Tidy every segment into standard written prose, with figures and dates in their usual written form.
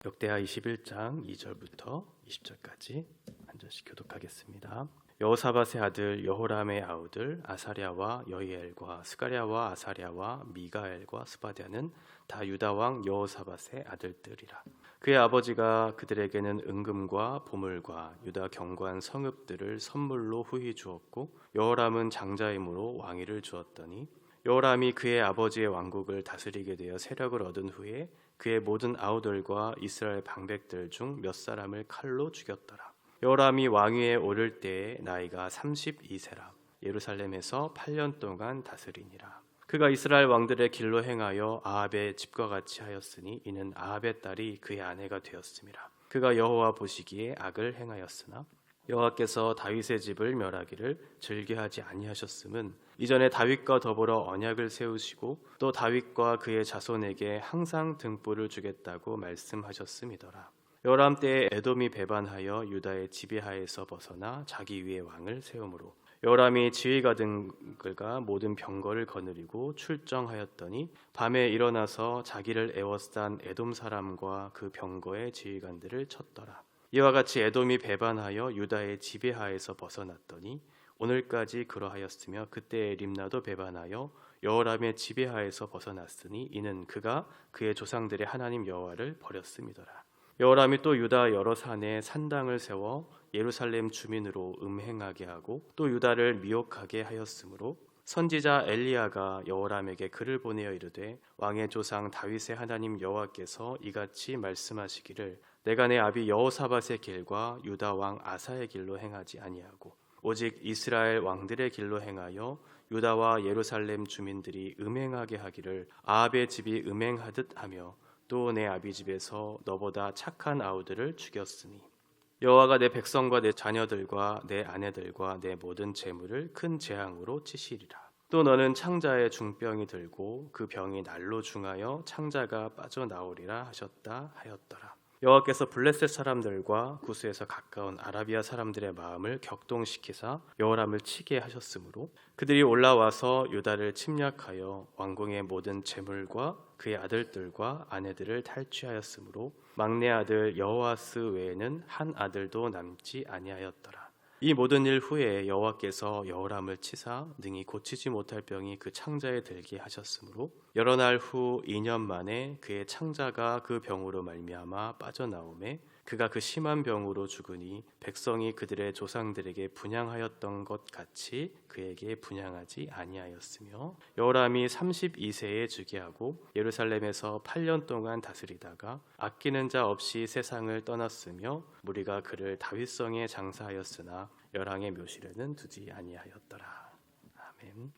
역대하 21장 2절부터 20절까지 한 절씩 교독하겠습니다. 여호사밧의 아들 여호람의 아우들 아사랴와 여히엘과 스가랴와 아사랴와 미가엘과 스바랴는 다 유다 왕 여호사밧의 아들들이라. 그의 아버지가 그들에게는 은금과 보물과 유다 경관 성읍들을 선물로 후히 주었고, 여호람은 장자이므로 왕위를 주었더니, 여호람이 그의 아버지의 왕국을 다스리게 되어 세력을 얻은 후에 그의 모든 아우들과 이스라엘 방백들 중 몇 사람을 칼로 죽였더라. 여호람이 왕위에 오를 때에 나이가 32세라. 예루살렘에서 8년 동안 다스리니라. 그가 이스라엘 왕들의 길로 행하여 아합의 집과 같이 하였으니 이는 아합의 딸이 그의 아내가 되었음이라. 그가 여호와 보시기에 악을 행하였으나 여호와께서 다윗의 집을 멸하기를 즐겨하지 아니하셨음은 이전에 다윗과 더불어 언약을 세우시고 또 다윗과 그의 자손에게 항상 등불을 주겠다고 말씀하셨음이더라. 여호람 때에 에돔이 배반하여 유다의 지배하에서 벗어나 자기 위에 왕을 세우므로 여호람이 지휘가등들과 모든 병거를 거느리고 출정하였더니 밤에 일어나서 자기를 애워싼 에돔 사람과 그 병거의 지휘관들을 쳤더라. 이와 같이 에돔이 배반하여 유다의 지배하에서 벗어났더니 오늘까지 그러하였으며 그때 림나도 배반하여 여호람의 지배하에서 벗어났으니 이는 그가 그의 조상들의 하나님 여호와를 버렸음이더라. 여호람이 또 유다 여러 산에 산당을 세워 예루살렘 주민으로 음행하게 하고 또 유다를 미혹하게 하였으므로 선지자 엘리야가 여호람에게 글을 보내어 이르되 왕의 조상 다윗의 하나님 여호와께서 이같이 말씀하시기를 내가 내 아비 여호사밧의 길과 유다 왕 아사의 길로 행하지 아니하고 오직 이스라엘 왕들의 길로 행하여 유다와 예루살렘 주민들이 음행하게 하기를 아합의 집이 음행하듯 하며 또 내 아비 집에서 너보다 착한 아우들을 죽였으니 여호와가 내 백성과 내 자녀들과 내 아내들과 내 모든 재물을 큰 재앙으로 치시리라. 또 너는 창자의 중병이 들고 그 병이 날로 중하여 창자가 빠져나오리라 하셨다 하였더라. 여호와께서 블레셋 사람들과 구스에서 가까운 아라비아 사람들의 마음을 격동시키사 여호람을 치게 하셨으므로 그들이 올라와서 유다를 침략하여 왕궁의 모든 재물과 그의 아들들과 아내들을 탈취하였으므로 막내 아들 여호아스 외에는 한 아들도 남지 아니하였더라. 이 모든 일 후에 여호와께서 여호람을 치사 능히 고치지 못할 병이 그 창자에 들게 하셨으므로 여러 날 후 2년 만에 그의 창자가 그 병으로 말미암아 빠져나오매 그가 그 심한 병으로 죽으니 백성이 그들의 조상들에게 분향하였던 것 같이 그에게 분향하지 아니하였으며 여호람이 32세에 즉위하고 예루살렘에서 8년 동안 다스리다가 아끼는 자 없이 세상을 떠났으며 무리가 그를 다윗성에 장사하였으나 열왕의 묘실에는 두지 아니하였더라. 아멘.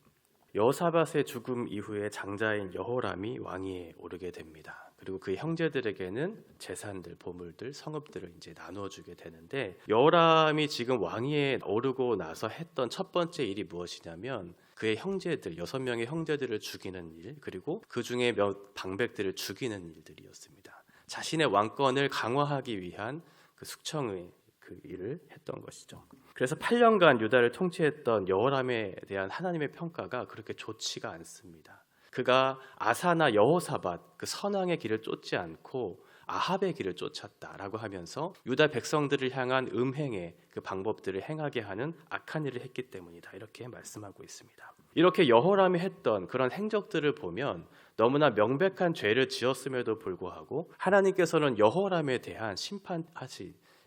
여호사밧의 죽음 이후에 장자인 여호람이 왕위에 오르게 됩니다. 그리고 그 형제들에게는 재산들, 보물들, 성읍들을 이제 나누어 주게 되는데 여호람이 지금 왕위에 오르고 나서 했던 첫 번째 일이 무엇이냐면 그의 형제들, 6명의 형제들을 죽이는 일, 그리고 그 중에 몇 방백들을 죽이는 일들이었습니다. 자신의 왕권을 강화하기 위한 그 숙청의 그 일을 했던 것이죠. 그래서 8년간 유다를 통치했던 여호람에 대한 하나님의 평가가 그렇게 좋지가 않습니다. 그가 아사나 여호사밧 그 선왕의 길을 쫓지 않고 아합의 길을 쫓았다라고 하면서 유다 백성들을 향한 음행의 그 방법들을 행하게 하는 악한 일을 했기 때문이다. 이렇게 말씀하고 있습니다. 이렇게 여호람이 했던 그런 행적들을 보면 너무나 명백한 죄를 지었음에도 불구하고 하나님께서는 여호람에 대한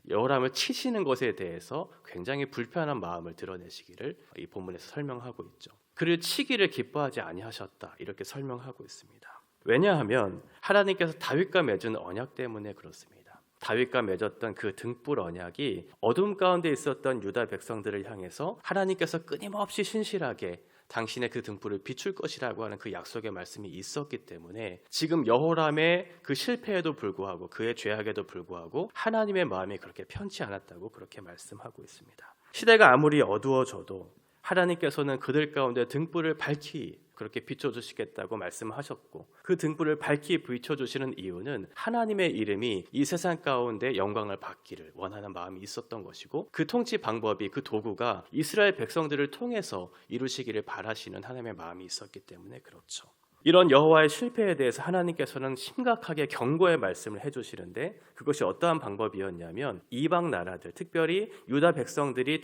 여호람을 치시는 것에 대해서 굉장히 불편한 마음을 드러내시기를 이 본문에서 설명하고 있죠. 그를 치기를 기뻐하지 아니하셨다 이렇게 설명하고 있습니다. 왜냐하면 하나님께서 다윗과 맺은 언약 때문에 그렇습니다. 다윗과 맺었던 그 등불 언약이 어둠 가운데 있었던 유다 백성들을 향해서 하나님께서 끊임없이 신실하게 당신의 그 등불을 비출 것이라고 하는 그 약속의 말씀이 있었기 때문에 지금 여호람의 그 실패에도 불구하고 그의 죄악에도 불구하고 하나님의 마음이 그렇게 편치 않았다고 그렇게 말씀하고 있습니다. 시대가 아무리 어두워져도 하나님께서는 그들 가운데 등불을 밝히 그렇게 비춰주시겠다고 말씀하셨고 그 등불을 밝히 비춰주시는 이유는 하나님의 이름이 이 세상 가운데 영광을 받기를 원하는 마음이 있었던 것이고 그 통치 방법이 그 도구가 이스라엘 백성들을 통해서 이루시기를 바라시는 하나님의 마음이 있었기 때문에 그렇죠. 이런 여호와의 실패에 대해서 하나님께서는 심각하게 경고의 말씀을 해주시는데, 그것이 어떠한 방법이었냐면 이방 나라들, 특별히 유다 백성들이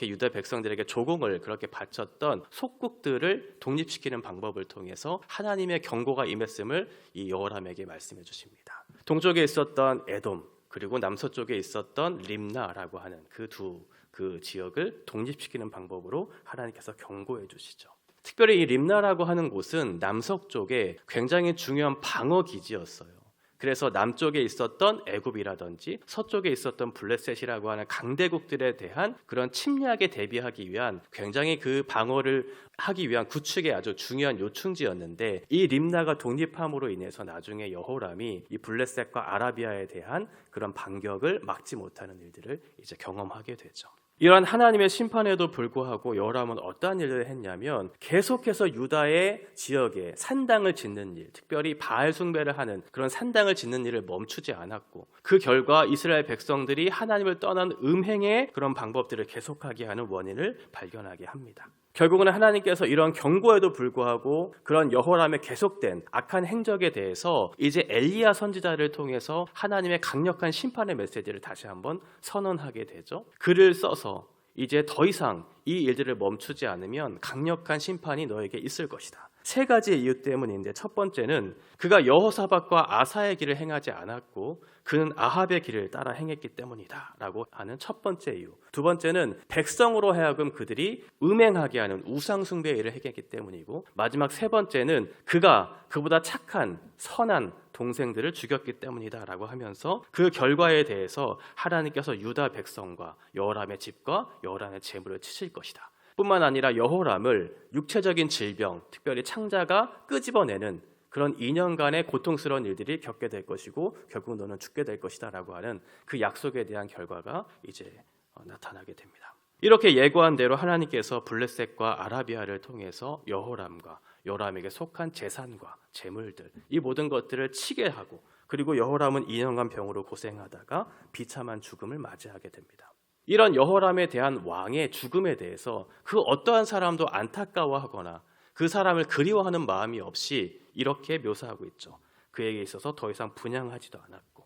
유다 백성들에게 조공을 그렇게 바쳤던 속국들을 독립시키는 방법을 통해서 하나님의 경고가 임했음을 이 여호람에게 말씀해 주십니다. 동쪽에 있었던 에돔, 그리고 남서쪽에 있었던 림나라고 하는 그 지역을 독립시키는 방법으로 하나님께서 경고해 주시죠. 특별히 이 림나라고 하는 곳은 남서쪽에 굉장히 중요한 방어 기지였어요. 그래서 남쪽에 있었던 애굽이라든지 서쪽에 있었던 블레셋이라고 하는 강대국들에 대한 그런 침략에 대비하기 위한, 굉장히 그 방어를 하기 위한 구축의 아주 중요한 요충지였는데, 이 림나가 독립함으로 인해서 나중에 여호람이 이 블레셋과 아라비아에 대한 그런 반격을 막지 못하는 일들을 이제 경험하게 되죠. 이러한 하나님의 심판에도 불구하고 여호람은 어떠한 일을 했냐면 계속해서 유다의 지역에 산당을 짓는 일, 특별히 바알 숭배를 하는 그런 산당을 짓는 일을 멈추지 않았고, 그 결과 이스라엘 백성들이 하나님을 떠난 음행의 그런 방법들을 계속하게 하는 원인을 발견하게 합니다. 결국은 하나님께서 이런 경고에도 불구하고 그런 여호람의 계속된 악한 행적에 대해서 이제 엘리야 선지자를 통해서 하나님의 강력한 심판의 메시지를 다시 한번 선언하게 되죠. 글을 써서 이제 더 이상 이 일들을 멈추지 않으면 강력한 심판이 너에게 있을 것이다. 세 가지의 이유 때문인데, 첫 번째는 그가 여호사밧과 아사의 길을 행하지 않았고 그는 아합의 길을 따라 행했기 때문이다 라고 하는 첫 번째 이유. 두 번째는 백성으로 하여금 그들이 음행하게 하는 우상 숭배의 일을 행했기 때문이고, 마지막 세 번째는 그가 그보다 착한 선한 동생들을 죽였기 때문이다 라고 하면서 그 결과에 대해서 하나님께서 유다 백성과 여호람의 집과 여호람의 재물을 치실 것이다. 뿐만 아니라 여호람을 육체적인 질병, 특별히 창자가 끄집어내는 그런 2년간의 고통스러운 일들이 겪게 될 것이고 결국 너는 죽게 될 것이다 라고 하는 그 약속에 대한 결과가 이제 나타나게 됩니다. 이렇게 예고한 대로 하나님께서 블레셋과 아라비아를 통해서 여호람과 여호람에게 속한 재산과 재물들, 이 모든 것들을 치게 하고, 그리고 여호람은 2년간 병으로 고생하다가 비참한 죽음을 맞이하게 됩니다. 이런 여호람에 대한 왕의 죽음에 대해서 그 어떠한 사람도 안타까워하거나 그 사람을 그리워하는 마음이 없이 이렇게 묘사하고 있죠. 그에게 있어서 더 이상 분향하지도 않았고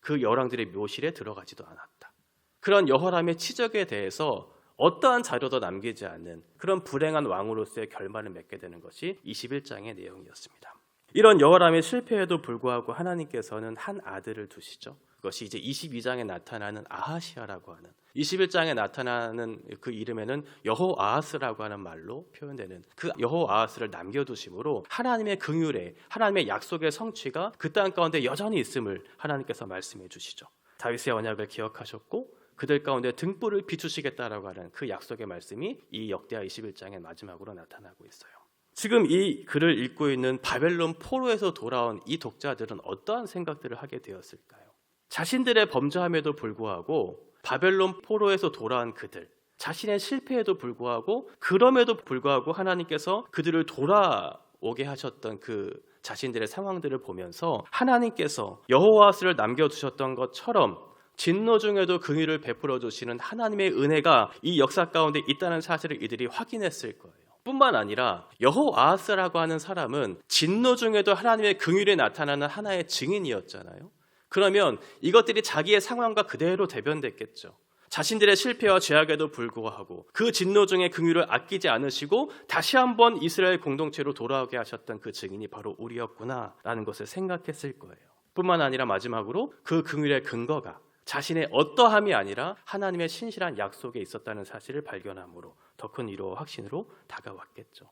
그 열왕들의 묘실에 들어가지도 않았다. 그런 여호람의 치적에 대해서 어떠한 자료도 남기지 않는 그런 불행한 왕으로서의 결말을 맺게 되는 것이 21장의 내용이었습니다. 이런 여호람의 실패에도 불구하고 하나님께서는 한 아들을 두시죠. 그것이 이제 22장에 나타나는 아하시아라고 하는, 21장에 나타나는 그 이름에는 여호아하스라고 하는 말로 표현되는 그 여호아하스를 남겨두심으로 하나님의 긍휼에, 하나님의 약속의 성취가 그 땅 가운데 여전히 있음을 하나님께서 말씀해 주시죠. 다윗의 언약을 기억하셨고 그들 가운데 등불을 비추시겠다라고 하는 그 약속의 말씀이 이 역대하 21장의 마지막으로 나타나고 있어요. 지금 이 글을 읽고 있는 바벨론 포로에서 돌아온 이 독자들은 어떠한 생각들을 하게 되었을까요? 자신들의 범죄함에도 불구하고 바벨론 포로에서 돌아온 그들, 자신의 실패에도 불구하고 그럼에도 불구하고 하나님께서 그들을 돌아오게 하셨던 그 자신들의 상황들을 보면서 하나님께서 여호와스를 남겨두셨던 것처럼 진노 중에도 긍휼을 베풀어 주시는 하나님의 은혜가 이 역사 가운데 있다는 사실을 이들이 확인했을 거예요. 뿐만 아니라 여호아하스라고 하는 사람은 진노 중에도 하나님의 긍휼이 나타나는 하나의 증인이었잖아요. 그러면 이것들이 자기의 상황과 그대로 대변됐겠죠. 자신들의 실패와 죄악에도 불구하고 그 진노 중에 긍휼을 아끼지 않으시고 다시 한번 이스라엘 공동체로 돌아오게 하셨던 그 증인이 바로 우리였구나라는 것을 생각했을 거예요. 뿐만 아니라 마지막으로 그 긍휼의 근거가 자신의 어떠함이 아니라 하나님의 신실한 약속에 있었다는 사실을 발견함으로 더 큰 위로와 확신으로 다가왔겠죠.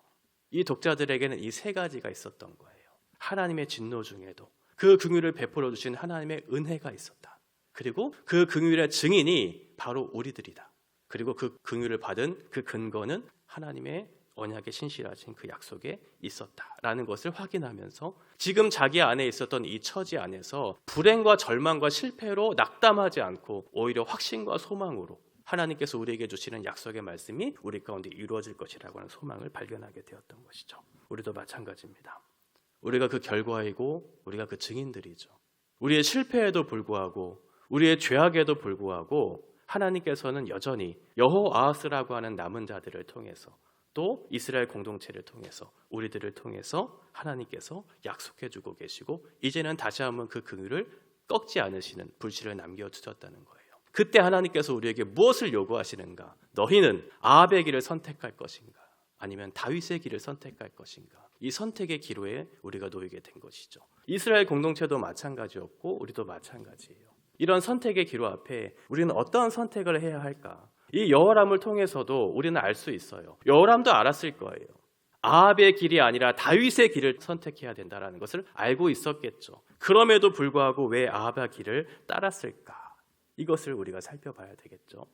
이 독자들에게는 이 세 가지가 있었던 거예요. 하나님의 진노 중에도 그 긍휼을 베풀어 주신 하나님의 은혜가 있었다. 그리고 그 긍휼의 증인이 바로 우리들이다. 그리고 그 긍휼을 받은 그 근거는 하나님의 언약의 신실하신 그 약속에 있었다라는 것을 확인하면서 지금 자기 안에 있었던 이 처지 안에서 불행과 절망과 실패로 낙담하지 않고 오히려 확신과 소망으로 하나님께서 우리에게 주시는 약속의 말씀이 우리 가운데 이루어질 것이라고 하는 소망을 발견하게 되었던 것이죠. 우리도 마찬가지입니다. 우리가 그 결과이고 우리가 그 증인들이죠. 우리의 실패에도 불구하고 우리의 죄악에도 불구하고 하나님께서는 여전히 여호아하스라고 하는 남은 자들을 통해서 또 이스라엘 공동체를 통해서 우리들을 통해서 하나님께서 약속해주고 계시고 이제는 다시 한번 그 긍휼을 꺾지 않으시는 불씨를 남겨두셨다는 거예요. 그때 하나님께서 우리에게 무엇을 요구하시는가? 너희는 아합의 길을 선택할 것인가? 아니면 다윗의 길을 선택할 것인가? 이 선택의 기로에 우리가 놓이게 된 것이죠. 이스라엘 공동체도 마찬가지였고 우리도 마찬가지예요. 이런 선택의 기로 앞에 우리는 어떠한 선택을 해야 할까? 이 여호람을 통해서도 우리는 알 수 있어요. 여호람도 알았을 거예요. 아합의 길이 아니라 다윗의 길을 선택해야 된다는 것을 알고 있었겠죠. 그럼에도 불구하고 왜 아합의 길을 따랐을까? 이것을 우리가 살펴봐야 되겠죠.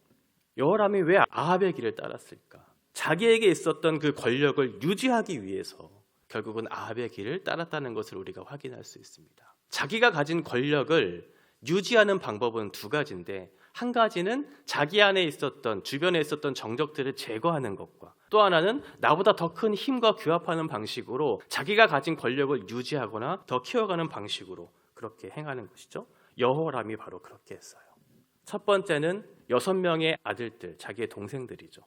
여호람이 왜 아합의 길을 따랐을까? 자기에게 있었던 그 권력을 유지하기 위해서 결국은 아합의 길을 따랐다는 것을 우리가 확인할 수 있습니다. 자기가 가진 권력을 유지하는 방법은 두 가지인데 한 가지는 자기 안에 있었던 주변에 있었던 정적들을 제거하는 것과 또 하나는 나보다 더 큰 힘과 규합하는 방식으로 자기가 가진 권력을 유지하거나 더 키워가는 방식으로 그렇게 행하는 것이죠. 여호람이 바로 그렇게 했어요. 첫 번째는 6명의 아들들, 자기의 동생들이죠.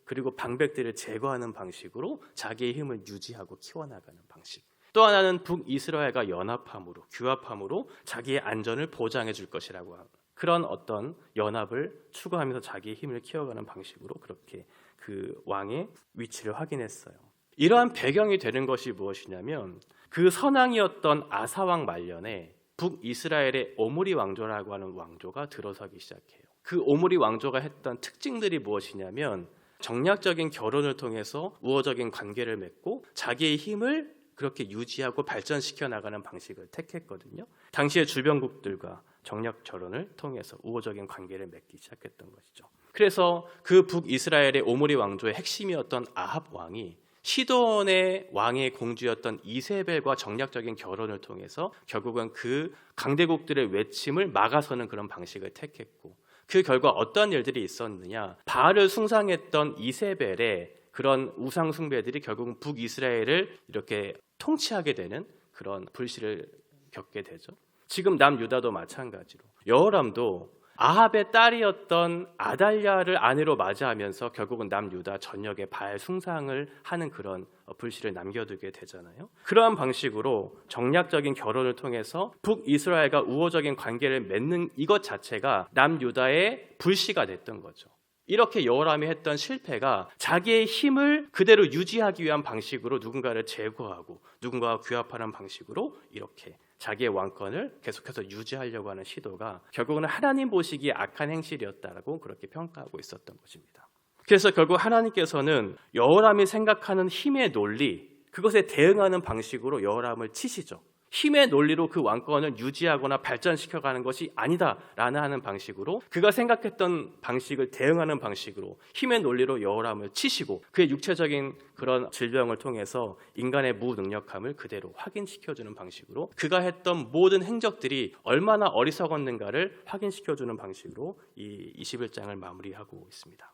그리고 방백들을 제거하는 방식으로 자기의 힘을 유지하고 키워나가는 방식. 또 하나는 북이스라엘과 연합함으로 규합함으로 자기의 안전을 보장해 줄 것이라고 하는 그런 어떤 연합을 추구하면서 자기의 힘을 키워가는 방식으로 그렇게 그 왕의 위치를 확인했어요. 이러한 배경이 되는 것이 무엇이냐면 그 선왕이었던 아사왕 말년에 북이스라엘의 오므리 왕조라고 하는 왕조가 들어서기 시작해요. 그 오므리 왕조가 했던 특징들이 무엇이냐면 정략적인 결혼을 통해서 우호적인 관계를 맺고 자기의 힘을 그렇게 유지하고 발전시켜 나가는 방식을 택했거든요. 당시의 주변국들과 정략 결혼을 통해서 우호적인 관계를 맺기 시작했던 것이죠. 그래서 그 북이스라엘의 오므리 왕조의 핵심이었던 아합 왕이 시돈의 왕의 공주였던 이세벨과 정략적인 결혼을 통해서 결국은 그 강대국들의 외침을 막아서는 그런 방식을 택했고 그 결과 어떤 일들이 있었느냐? 바알을 숭상했던 이세벨의 그런 우상 숭배들이 결국은 북이스라엘을 이렇게 통치하게 되는 그런 불씨를 겪게 되죠. 지금 남유다도 마찬가지로 여호람도 아합의 딸이었던 아달랴를 아내로 맞이하면서 결국은 남유다 전역에 바알 숭상을 하는 그런 불씨를 남겨두게 되잖아요. 그러한 방식으로 정략적인 결혼을 통해서 북이스라엘과 우호적인 관계를 맺는 이것 자체가 남유다의 불씨가 됐던 거죠. 이렇게 여호람이 했던 실패가 자기의 힘을 그대로 유지하기 위한 방식으로 누군가를 제거하고 누군가와 규합하는 방식으로 이렇게 자기의 왕권을 계속해서 유지하려고 하는 시도가 결국은 하나님 보시기에 악한 행실이었다라고 그렇게 평가하고 있었던 것입니다. 그래서 결국 하나님께서는 여호람이 생각하는 힘의 논리, 그것에 대응하는 방식으로 여호람을 치시죠. 힘의 논리로 그 왕권을 유지하거나 발전시켜가는 것이 아니다라는 하는 방식으로 그가 생각했던 방식을 대응하는 방식으로 힘의 논리로 여호람을 치시고 그의 육체적인 그런 질병을 통해서 인간의 무능력함을 그대로 확인시켜주는 방식으로 그가 했던 모든 행적들이 얼마나 어리석었는가를 확인시켜주는 방식으로 이 21장을 마무리하고 있습니다.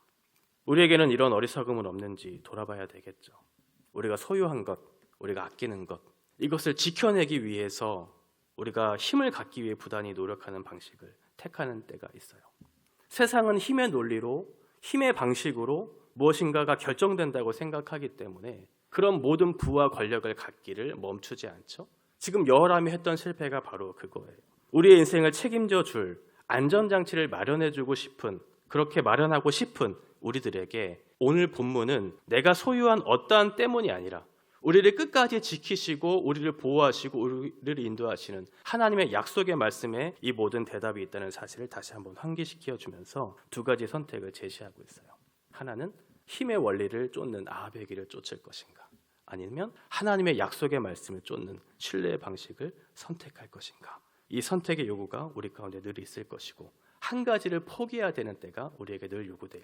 우리에게는 이런 어리석음은 없는지 돌아봐야 되겠죠. 우리가 소유한 것, 우리가 아끼는 것 이것을 지켜내기 위해서 우리가 힘을 갖기 위해 부단히 노력하는 방식을 택하는 때가 있어요. 세상은 힘의 논리로, 힘의 방식으로 무엇인가가 결정된다고 생각하기 때문에 그런 모든 부와 권력을 갖기를 멈추지 않죠. 지금 여호람이 했던 실패가 바로 그거예요. 우리의 인생을 책임져 줄 안전장치를 마련해주고 싶은, 그렇게 마련하고 싶은 우리들에게 오늘 본문은 내가 소유한 어떠한 때문이 아니라 우리를 끝까지 지키시고 우리를 보호하시고 우리를 인도하시는 하나님의 약속의 말씀에 이 모든 대답이 있다는 사실을 다시 한번 환기시켜 주면서 두 가지 선택을 제시하고 있어요. 하나는 힘의 원리를 쫓는 아합의 길을 쫓을 것인가, 아니면 하나님의 약속의 말씀을 쫓는 신뢰의 방식을 선택할 것인가. 이 선택의 요구가 우리 가운데 늘 있을 것이고 한 가지를 포기해야 되는 때가 우리에게 늘 요구될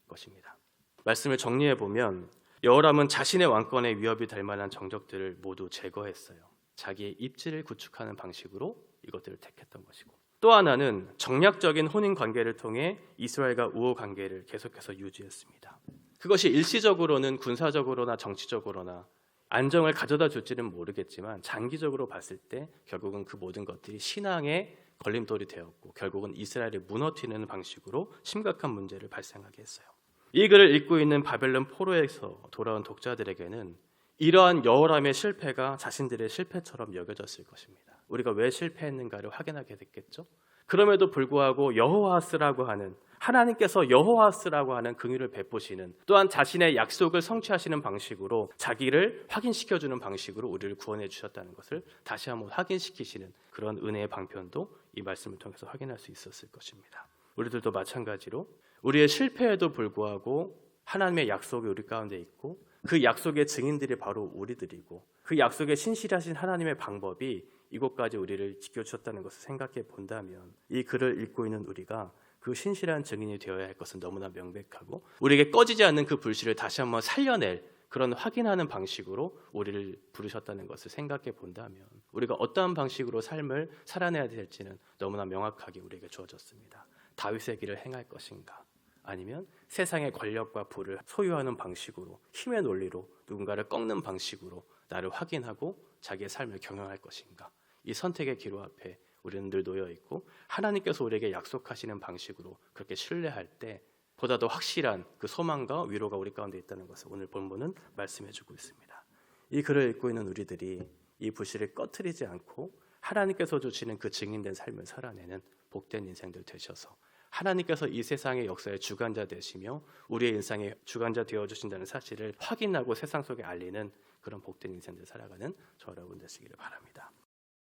것입니다. 말씀을 정리해 보면 여호람은 자신의 왕권에 위협이 될 만한 정적들을 모두 제거했어요. 자기의 입지를 구축하는 방식으로 이것들을 택했던 것이고 또 하나는 정략적인 혼인 관계를 통해 이스라엘과 우호 관계를 계속해서 유지했습니다. 그것이 일시적으로는 군사적으로나 정치적으로나 안정을 가져다 줄지는 모르겠지만 장기적으로 봤을 때 결국은 그 모든 것들이 신앙의 걸림돌이 되었고 결국은 이스라엘을 무너뜨리는 방식으로 심각한 문제를 발생하게 했어요. 이 글을 읽고 있는 바벨론 포로에서 돌아온 독자들에게는 이러한 여호람의 실패가 자신들의 실패처럼 여겨졌을 것입니다. 우리가 왜 실패했는가를 확인하게 됐겠죠. 그럼에도 불구하고 여호와스라고 하는, 하나님께서 여호와스라고 하는 긍휼을 베푸시는, 또한 자신의 약속을 성취하시는 방식으로 자기를 확인시켜주는 방식으로 우리를 구원해 주셨다는 것을 다시 한번 확인시키시는 그런 은혜의 방편도 이 말씀을 통해서 확인할 수 있었을 것입니다. 우리들도 마찬가지로 우리의 실패에도 불구하고 하나님의 약속이 우리 가운데 있고, 그 약속의 증인들이 바로 우리들이고, 그 약속의 신실하신 하나님의 방법이 이곳까지 우리를 지켜주셨다는 것을 생각해 본다면, 이 글을 읽고 있는 우리가 그 신실한 증인이 되어야 할 것은 너무나 명백하고, 우리에게 꺼지지 않는 그 불씨를 다시 한번 살려낼 그런 확인하는 방식으로 우리를 부르셨다는 것을 생각해 본다면, 우리가 어떠한 방식으로 삶을 살아내야 될지는 너무나 명확하게 우리에게 주어졌습니다. 다윗의 길을 행할 것인가, 아니면 세상의 권력과 부를 소유하는 방식으로, 힘의 논리로 누군가를 꺾는 방식으로 나를 확인하고 자기의 삶을 경영할 것인가, 이 선택의 기로 앞에 우리는 늘 놓여 있고, 하나님께서 우리에게 약속하시는 방식으로 그렇게 신뢰할 때 보다 더 확실한 그 소망과 위로가 우리 가운데 있다는 것을 오늘 본문은 말씀해주고 있습니다. 이 글을 읽고 있는 우리들이 이 불씨를 꺼트리지 않고 하나님께서 주시는 그 증인된 삶을 살아내는 복된 인생들 되셔서, 하나님께서 이 세상의 역사의 주관자 되시며 우리의 인생의 주관자 되어주신다는 사실을 확인하고 세상 속에 알리는 그런 복된 인생들 살아가는 저 여러분 되시기를 바랍니다.